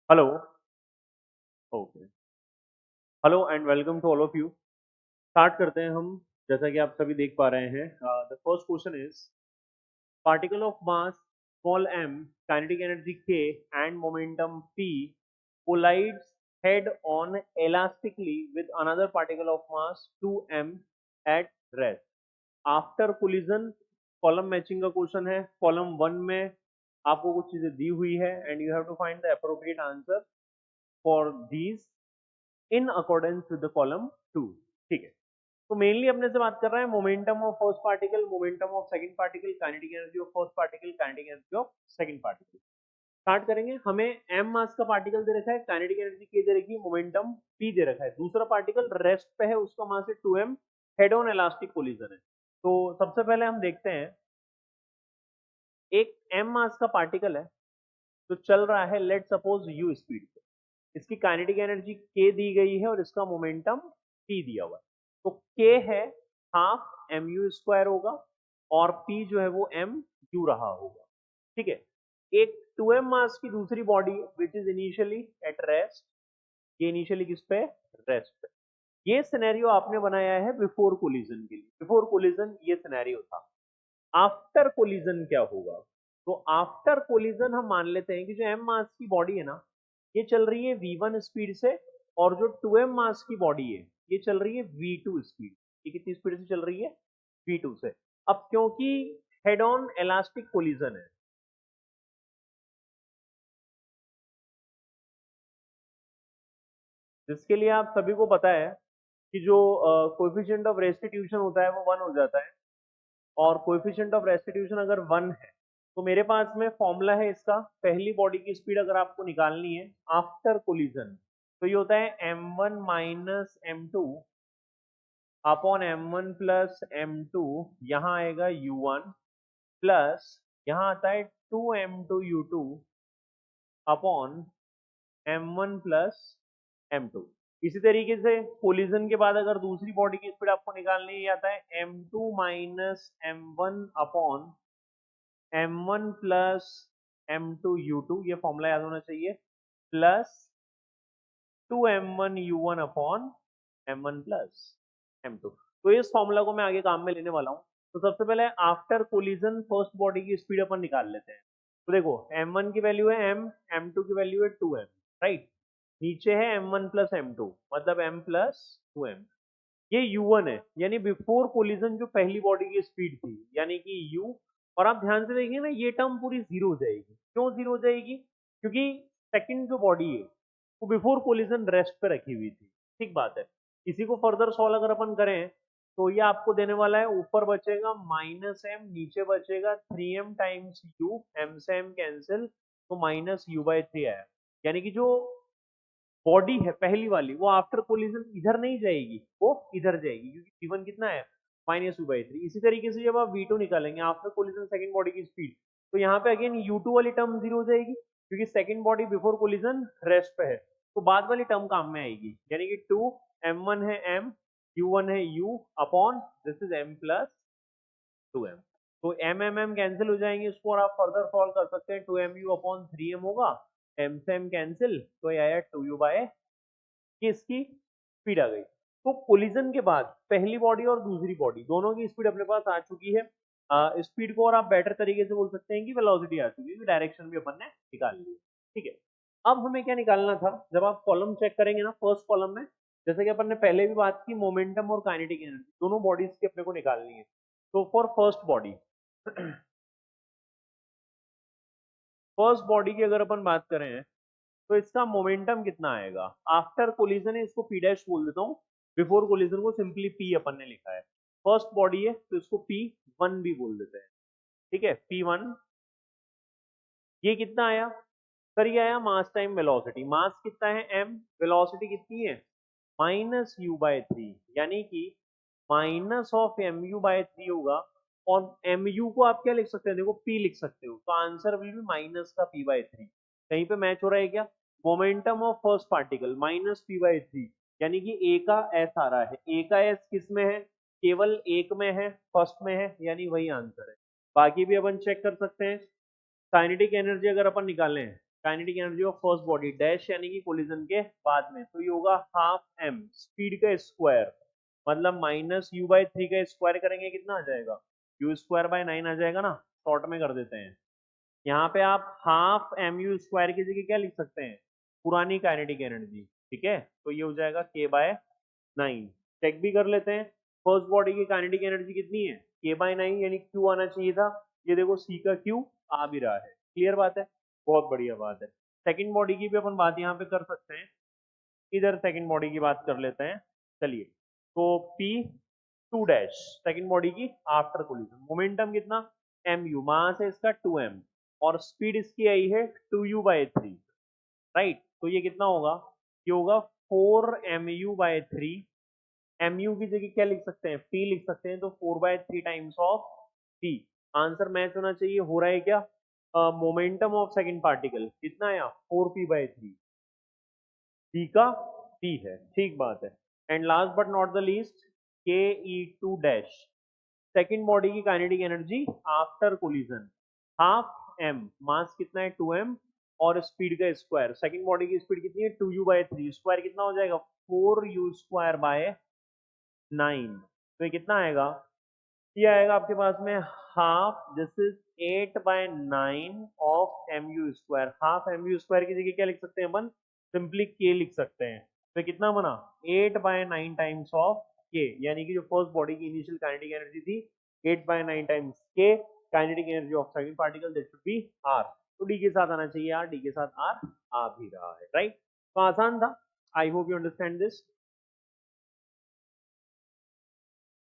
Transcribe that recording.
Hello. Okay. Hello and welcome to all of you. Start करते हैं हम। जैसा कि आप सभी देख पा रहे हैं, the first question is particle of mass small m, kinetic energy k and momentum p collides head on elastically with another particle of mass 2m at rest. After collision column matching का question है। Column one में आपको कुछ चीजें दी हुई है and you have to find the appropriate answer for these in accordance with the column two. ठीक है। तो मेनली अपने से बात कर रहे हैं momentum of first particle, momentum of second particle, kinetic energy of first particle, kinetic energy of second particle. Start करेंगे। हमें एम मास का पार्टिकल दे रखा है, काइनेटिक एनर्जी के दे रखी है, मोमेंटम पी दे रखा है। दूसरा पार्टिकल रेस्ट पे है, उसका मास है 2m, head on elastic collision है। तो सबसे पहले हम देखते हैं, एक एम मास का पार्टिकल है जो चल रहा है लेट सपोज यू स्पीड पे। इसकी काइनेटिक एनर्जी k दी गई है और इसका मोमेंटम p दिया हुआ है। तो k है हाफ एम यू स्क्वायर होगा और p जो है वो एम यू रहा होगा। ठीक है। एक 2m मास की दूसरी body which is initially at rest, ये इनिशियली किस पे? रेस्ट पे। ये सिनेरियो आपने बनाया है बिफोर कोलिजन के लिए। बिफोर कोलिजन ये सिनेरियो था। आफ्टर कोलिजन क्या होगा? तो आफ्टर कोलिजन हम मान लेते हैं कि जो m मास की बॉडी है ना, ये चल रही है v1 स्पीड से, और जो 2m मास की बॉडी है ये चल रही है v2 स्पीड। ये कितनी स्पीड से चल रही है? v2 से। अब क्योंकि हेड ऑन इलास्टिक कोलिजन है, जिसके लिए आप सभी को पता है कि जो कोएफिशिएंट ऑफ रेस्टिट्यूशन होता है वो 1 हो जाता है। और कोएफिशिएंट ऑफ रेस्टिट्यूशन अगर 1 है तो मेरे पास में फॉर्मूला है इसका। पहली बॉडी की स्पीड अगर आपको निकालनी है आफ्टर कोलिजन, तो ये होता है m1 minus m2 upon m1 plus m2। यहाँ आएगा u1 प्लस यहाँ आता है 2m2u2 upon m1 plus m2। इसी तरीके से कोलिजन के बाद अगर दूसरी बॉडी की स्पीड आपको निकालनी है, ये आता है m2 minus m1 upon m1 plus m2u2, ये फॉर्मूला याद होना चाहिए, plus 2m1u1 upon m1 plus m2। तो इस फॉर्मूला को मैं आगे काम में लेने वाला हूँ। तो सबसे पहले आफ्टर कोलिजन फर्स्ट बॉडी की स्पीड अपन निकाल लेते हैं। तो देखो m1 की वैल्यू है m, m2 की वैल्यू है 2m, राइट। नीचे है m1 प्लस m2, मतलब m प्लस 2m। ये u1 है, यानी बिफोर कोलिजन जो पहली बॉडी की स्पीड थी, यानी कि u। और आप ध्यान से देखिए ना, ये टर्म पूरी जीरो हो जाएगी। क्यों जीरो हो जाएगी? क्योंकि सेकंड जो बॉडी है वो बिफोर कोलिजन रेस्ट पे रखी हुई थी। ठीक बात है। इसी को फर्दर सॉल्व अगर अपन करें तो ये आपको देने वाला है, ऊपर बचेगा माइनस एम, नीचे बचेगा 3m टाइम्स यू, एम से एम कैंसिल, तो माइनस यू बाई 3 आया। यानी कि जो बॉडी है पहली वाली वो आफ्टर कोलिजन इधर नहीं जाएगी, वो इधर जाएगी, क्योंकि v1 कितना है? Minus you by 3। इसी तरीके से जब आप v2 निकालेंगे आफ्टर कोलिजन सेकंड बॉडी की स्पीड, तो यहाँ पे अगेन u2 वाली टर्म जीरो हो जाएगी, क्योंकि second body before collision rest पे है। तो बाद वाली टर्म काम में आएगी, यानी कि 2 m1 है m, u1 है u upon this is m plus 2m। तो m m m कैंसिल हो जाएंगे, इसको और आप फर्दर सॉल्व कर सकते हैं। 2mu अपॉन 3m होगा, m से m कैंसिल, तो ये आया 2u बाय, कि इसकी स्पीड आ गई। तो कोलिजन के बाद पहली बॉडी और दूसरी बॉडी दोनों की स्पीड अपने पास आ चुकी है। स्पीड को और आप बेटर तरीके से बोल सकते हैं कि वेलोसिटी आ चुकी है, डायरेक्शन भी अपन ने निकाल ली है। ठीक है। अब हमें क्या निकालना था? जब आप कॉलम चेक करेंगे ना, फर्स्ट कॉलम में, जैसे कि अपन ने पहले भी बात की, मोमेंटम और काइनेटिक एनर्जी दोनों बॉडीज की अपने को निकालनी है। तो for first body first body की अगर अपन बात करें तो इसका मोमेंटम कितना आएगा आफ्टर कोलिजन है, इसको पी डैश बोल देता हूँ। बिफोर कोलिजन को सिंपली पी अपन ने लिखा है। फर्स्ट बॉडी है तो इसको पी वन भी बोल देते हैं। ठीक है, पी वन। ये कितना आया सर? ये आया मास टाइम वेलोसिटी। मास कितना है m, वेलोसिटी कितनी है? माइनस यू बाय 3, यानी कि minus of M U by 3 होगा। और एम यू को आप क्या लिख सकते हैं? देखो p लिख सकते हो, तो आंसर विल बी माइनस का p बाय 3। कहीं पे मैच हो रहा है क्या? Momentum of first particle minus p by 3, यानी कि a का s आ रहा है। a का s किस में है? केवल एक में है, फर्स्ट में है, यानी वही आंसर है। बाकी भी अपन चेक कर सकते हैं। काइनेटिक एनर्जी अगर अपन निकालें kinetic energy of first body dash यानी कि कोलिजन के बाद में, तो ये होगा हाफ एम स्पीड का स्क्वायर, मतलब माइनस यू बाई थ्री का स्क्वायर करेंगे कितना आ जाएगा, यू स्क्वायर बाय 9 आ जाएगा ना, शॉर्ट में कर देते हैं। यहाँ पे आप हाफ एम यू स्क्वायर की जगह क्या लिख सकते हैं, पुरानी काइनेटिक एनर्जी, ठीक है, तो ये हो जाएगा के बाय 9। चेक भी कर लेते हैं, फर्स्ट बॉडी की काइनेटिक एनर्जी कितनी है, के बाय 9 यानी क्यू आना चाहिए था, ये देखो सी का क्यू आ भी रहा है, क्लियर बात है, बहुत बढ़िया बात है। सेकंड बॉडी की भी अपन बात यहाँ पे कर सकते हैं, इधर सेकंड बॉडी की बात कर लेते हैं, चलिए, तो P two dash second body की आफ्टर कोलिजन, मोमेंटम कितना, एम यू, मास है इसका 2m, और स्पीड इसकी आई है 2u/3, राइट, तो ये कितना होगा, ये होगा 4mu/3, mu की जगह क्या लिख सकते हैं, p लिख सकते हैं, तो 4/3 times of p, answer match होना चाहिए, हो रहा है क्या, मोमेंटम ऑफ सेकंड पार्टिकल कितना आया 4p/3, p का p है, ठीक बात है। And last but not the least K E two dash second body की kinetic energy after collision, half M, mass कितना है 2m, और स्पीड का स्क्वायर, सेकेंड बॉडी की स्पीड कितनी है 2u/3, स्क्वायर कितना हो जाएगा 4u² बाय 9, तो ये कितना आएगा, ये आएगा आपके पास में half, this is 8/9 of mu², half mu² की जगह क्या लिख सकते हैं अपन, सिंपली k लिख सकते हैं, तो कितना बना 8/9 टाइम्स ऑफ k, यानी कि जो फर्स्ट बॉडी की इनिशियल काइनेटिक एनर्जी थी 8/9 times k, kinetic energy of second particle that should be r, तो d के साथ आना चाहिए r, d के साथ r आ भी रहा है, राइट, तो आसान था, I hope you understand this.